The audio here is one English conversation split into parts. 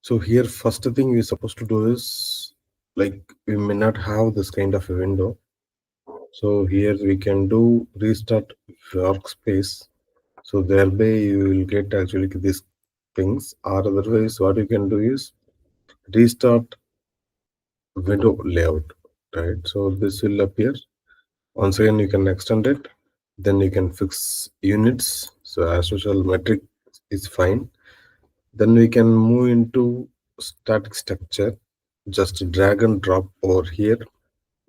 So here, first thing we're supposed to do is, like, we may not have this kind of a window. So here we can do restart workspace. So thereby you will get actually these things. Or otherwise, what you can do is restart window layout, right? So this will appear. Once again, you can extend it. Then you can fix units. So as usual, metric is fine. Then we can move into static structure. Just drag and drop over here.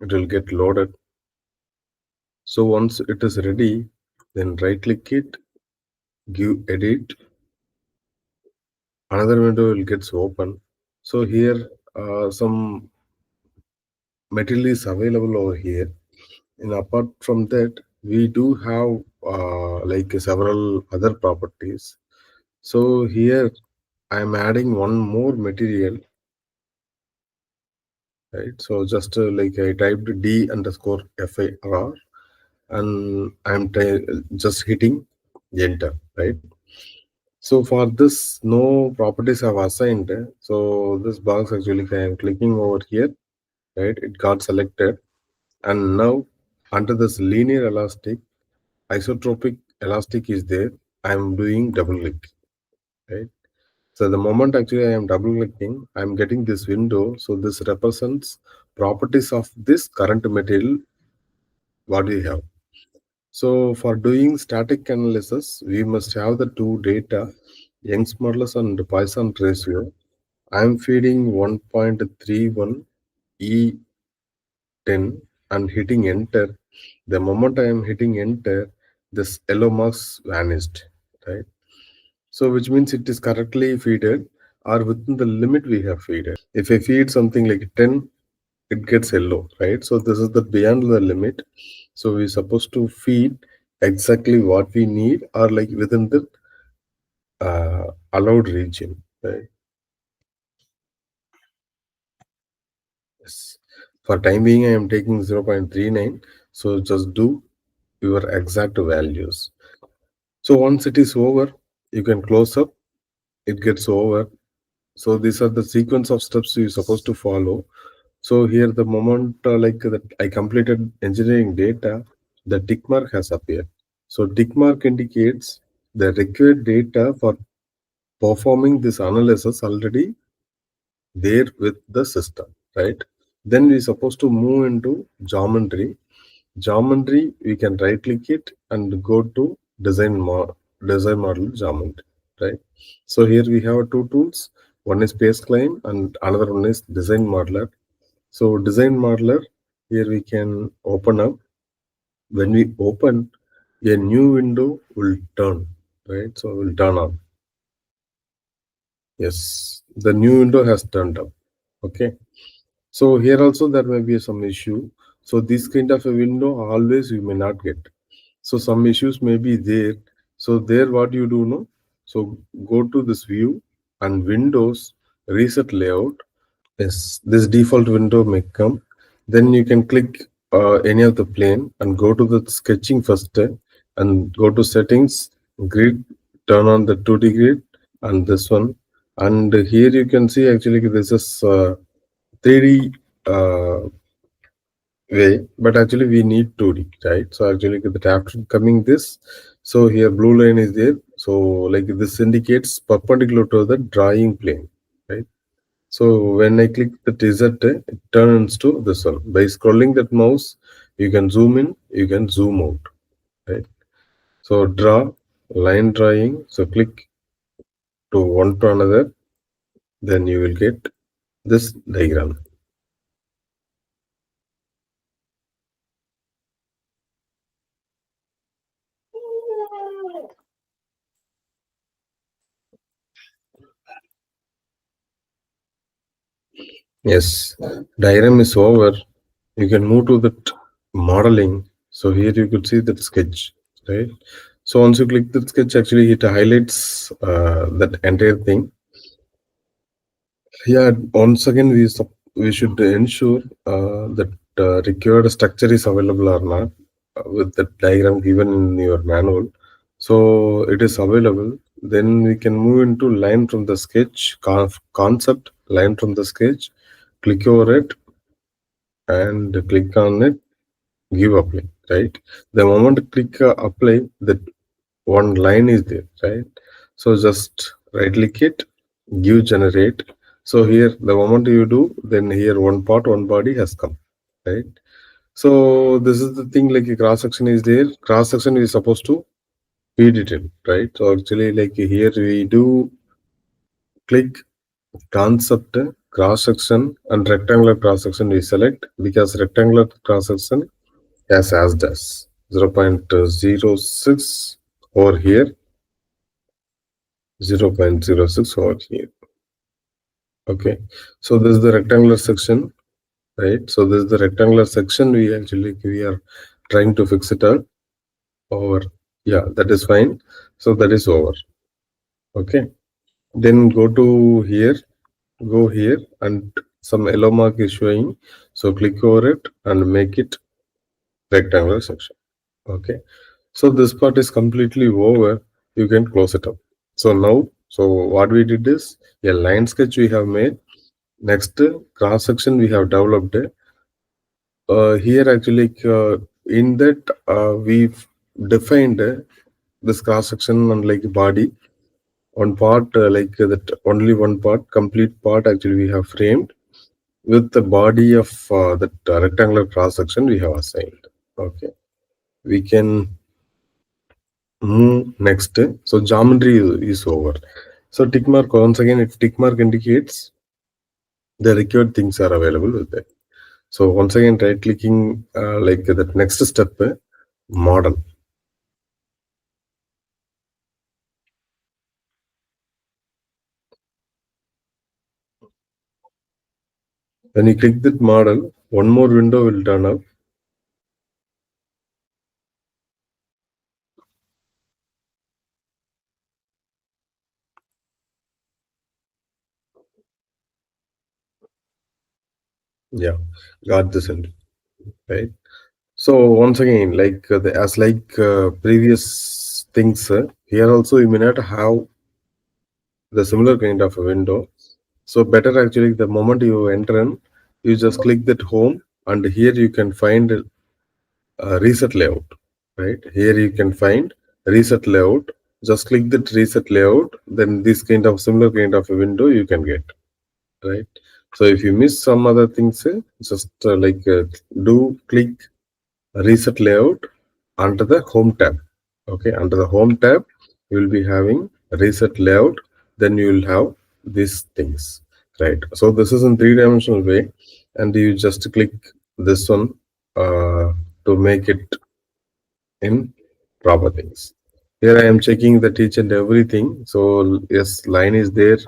It will get loaded. So once it is ready, then right click it, give edit. Another window will get open. So here some material is available over here. And apart from that, we do have like several other properties. So here I'm adding one more material, right? So just like I typed D underscore FIR and I'm just hitting enter, right? So for this, no properties have assigned. So this box actually I am clicking over here, right? It got selected, and now under this linear elastic, isotropic elastic is there. I am doing double click, right? So the moment actually I am double clicking, I am getting this window. So this represents properties of this current material. What do you have? So for doing static analysis, we must have the two data, Young's modulus and Poisson ratio. I am feeding 1.31 E10 and hitting enter. The moment I am hitting enter, this yellow marks vanished, right? So which means it is correctly feeded or within the limit we have feeded. If I feed something like 10, it gets yellow, right? So this is the beyond the limit. So we're supposed to feed exactly what we need or like within the allowed region, right? Yes. For time being, I am taking 0.39. So just do your exact values. So once it is over, you can close up. It gets over. So these are the sequence of steps you're supposed to follow. So here, the moment like that I completed engineering data, the tick mark has appeared. So tick mark indicates the required data for performing this analysis already there with the system, right? Then we're supposed to move into geometry. Geometry, we can right click it and go to design model geometry, right? So here we have two tools. One is space claim and another one is design modeler. So design modeler, here we can open up. When we open, a new window will turn, right? So will turn on. Yes, the new window has turned up. Okay. So here also there may be some issue. So this kind of a window always you may not get. So some issues may be there. So there what you do know. So go to this view and Windows reset layout. Yes, this default window may come. Then you can click any of the plane and go to the sketching first and go to settings, grid, turn on the 2D grid and this one. And here you can see actually this is 3D way, but actually we need 2D, right? So actually that after coming this, so here blue line is there. So like this indicates perpendicular to the drawing plane, right? So when I click the desert, it turns to this one. By scrolling that mouse, you can zoom in, you can zoom out, right? So draw, line drawing. So click to one to another, then you will get this diagram. Yes, diagram is over. You can move to that modeling. So here you could see that sketch, right? So once you click that sketch, actually it highlights that entire thing. Yeah, once again, we should ensure that required structure is available or not with the diagram given in your manual. So it is available. Then we can move into line from the sketch, concept, line from the sketch, click over it and click on it, give apply, right? The moment click apply, that one line is there, right? So just right click it, give generate. So here the moment you do, then here one part, one body has come, right? So this is the thing, like a cross section is there. Cross section is supposed to feed it in, right? So actually, like here we do click concept, cross section, and rectangular cross section we select, because rectangular cross section as does 0.06 over here, 0.06 over here. Okay, so this is the rectangular section, right? So this is the rectangular section. We are trying to fix it out over. Yeah, that is fine. So that is over. Okay, then go here, and some yellow mark is showing. So click over it and make it rectangular section. Okay, so this part is completely over. You can close it up. So now, so what we did is a line sketch we have made. Next, cross section we have developed. Here actually, in that we've defined this cross section and like body. One part, like that, only one part, complete part actually we have framed with the body of that rectangular cross section we have assigned. Okay, we can move next. So geometry is over. So tick mark, once again, if tick mark indicates the required things are available with it. So once again, right clicking, like that next step, model. When you click that model, one more window will turn up. Yeah, got this in, right? So once again, like as like previous things, here also you may not have the similar kind of a window. So better actually, the moment you enter in, you just click that home, and here you can find reset layout, right? Here you can find reset layout. Just click that reset layout, then this kind of similar kind of a window you can get, right? So if you miss some other things, just do click reset layout under the home tab. Okay, under the home tab you will be having reset layout, then you will have these things, right? So this is in three-dimensional way, and you just click this one to make it in proper things. Here I am checking that each and everything. So yes, line is there.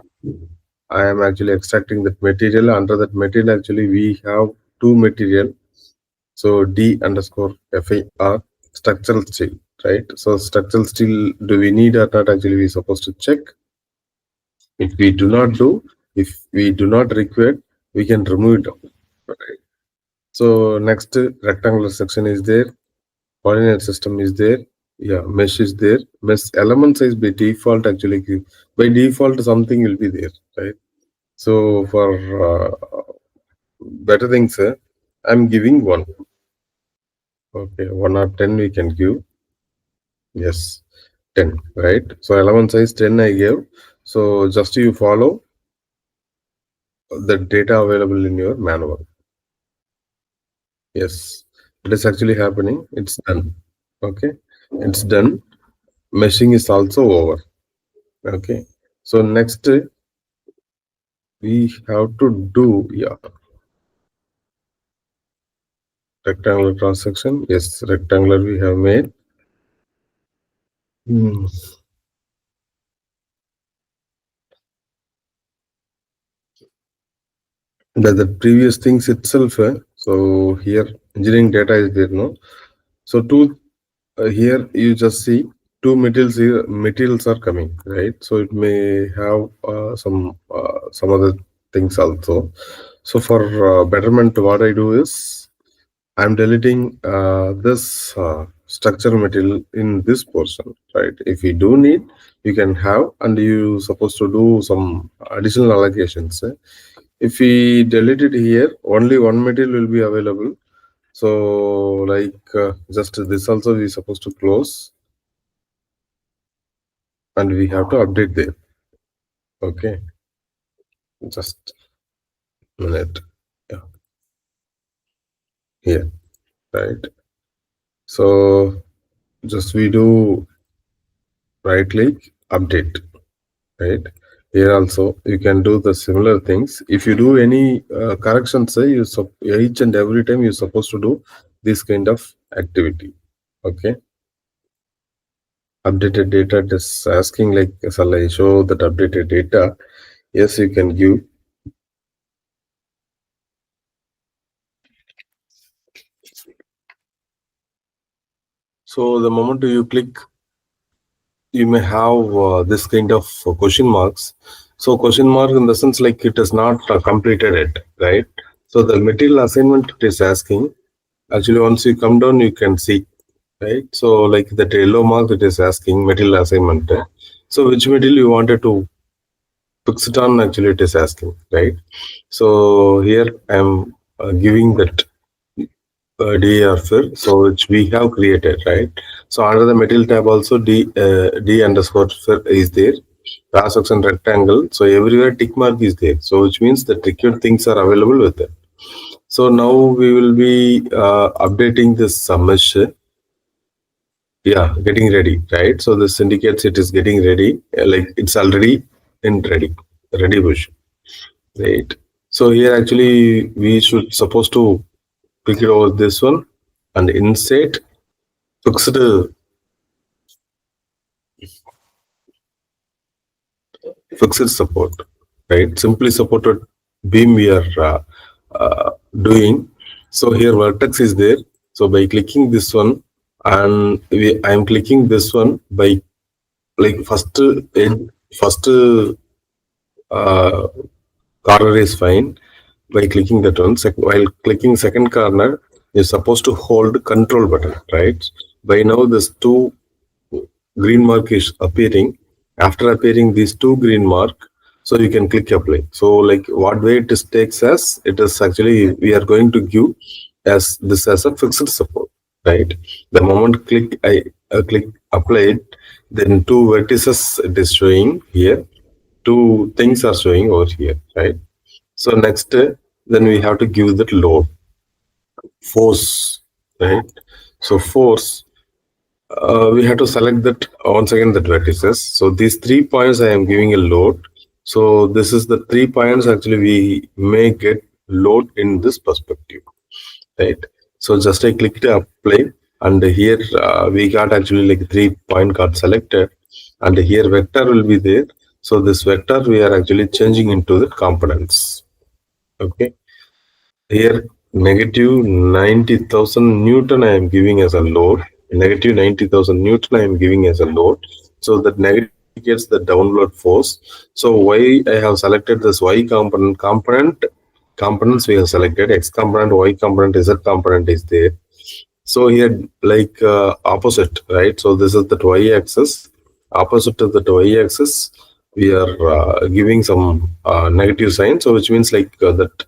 I am actually extracting that material. Under that material actually we have two material. So D underscore FIR, structural steel, right? So structural steel, do we need or not? Actually, we're supposed to check. If we do not do, if we do not require, we can remove it. Right? So next rectangular section is there. Coordinate system is there. Yeah, mesh is there. Mesh element size by default, actually, by default something will be there, right? So for better things, I'm giving 1. Okay, 1 or 10 we can give. Yes, 10, right? So element size 10 I gave. So just you follow the data available in your manual. Yes, it is actually happening. It's done. Okay, it's done. Meshing is also over. Okay, so next we have to do, yeah, rectangular cross section. Yes, rectangular we have made. Hmm. The previous things itself. So here engineering data is there, no? So here you just see two materials are coming, right? So it may have some other things also. So for betterment, what I do is I'm deleting this structure material in this portion, right? If you do need, you can have, and you supposed to do some additional allocations. If we delete it here, only one material will be available. So like just this also we supposed to close, and we have to update there. Okay, just a minute. Yeah, here, right? So just we do right click update, right? Here also you can do the similar things. If you do any corrections, each and every time you're supposed to do this kind of activity. Okay, updated data just asking like, shall I show that updated data? Yes, you can give. So the moment you click, you may have this kind of question marks. So question mark in the sense like it is not completed it, right? So the material assignment it is asking. Actually, once you come down, you can see, right? So like that yellow mark it is asking material assignment. So which material you wanted to fix it on? Actually, it is asking, right? So here I am giving that DAR fill, so which we have created, right? So under the material tab also D underscore fill is there. Cross section rectangle. So everywhere tick mark is there. So which means the required things are available with it. So now we will be updating this mesh. Yeah, getting ready, right? So this indicates it is getting ready. Like it's already in ready version, right? So here actually we should supposed to click it over this one and insert fixed fixed support, right? Simply supported beam we are doing. So here vertex is there. So by clicking this one, and I am clicking this one by like first uh, corner is fine by clicking that one. While clicking second corner, you're supposed to hold control button, right? By now, this two green mark is appearing. After appearing these two green mark, so you can click apply. So like what way it is takes as it is actually we are going to give as this as a fixed support, right? The moment I click applied, then two vertices it is showing here, two things are showing over here, right? So next, then we have to give that load force, right? So force, we have to select that once again the vertices. So these 3 points I am giving a load. So this is the 3 points actually we may get load in this perspective, right? So just I clicked apply, and here we got actually like 3 point got selected, and here vector will be there. So this vector we are actually changing into the components. Okay. Here, negative 90,000 Newton I am giving as a load. Negative 90,000 Newton I am giving as a load. So that negative gets the downward force. So why I have selected this Y components we have selected. X component, Y component, Z component is there. So here like opposite, right? So this is the Y axis. Opposite to the Y axis, we are giving some negative sign. So which means like that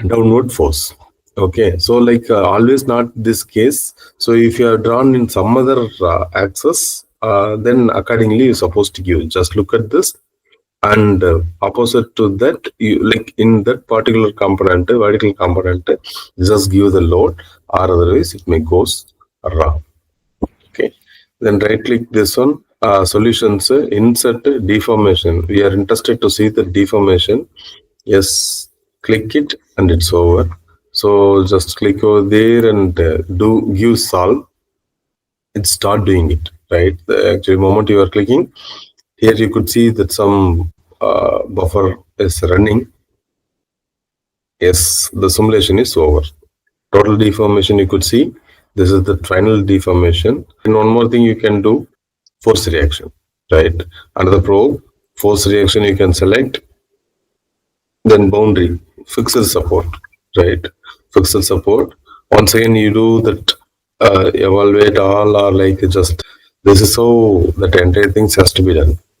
downward force. Okay, so like always not this case. So if you are drawn in some other axis, then accordingly you're supposed to give. Just look at this, and opposite to that, you like in that particular component, vertical component, just give the load, or otherwise it may goes wrong. Okay, then right click this one. Solutions, insert deformation. We are interested to see the deformation. Yes, click it and it's over. So just click over there and do give solve. It start doing it, right? The actual moment you are clicking, here you could see that some buffer is running. Yes, the simulation is over. Total deformation you could see. This is the final deformation. And one more thing you can do, force reaction, right? Under the probe, force reaction you can select. Then boundary, fixed support, right? Fixed support. Once again, you do that evaluate all, or like just this is so that entire things has to be done.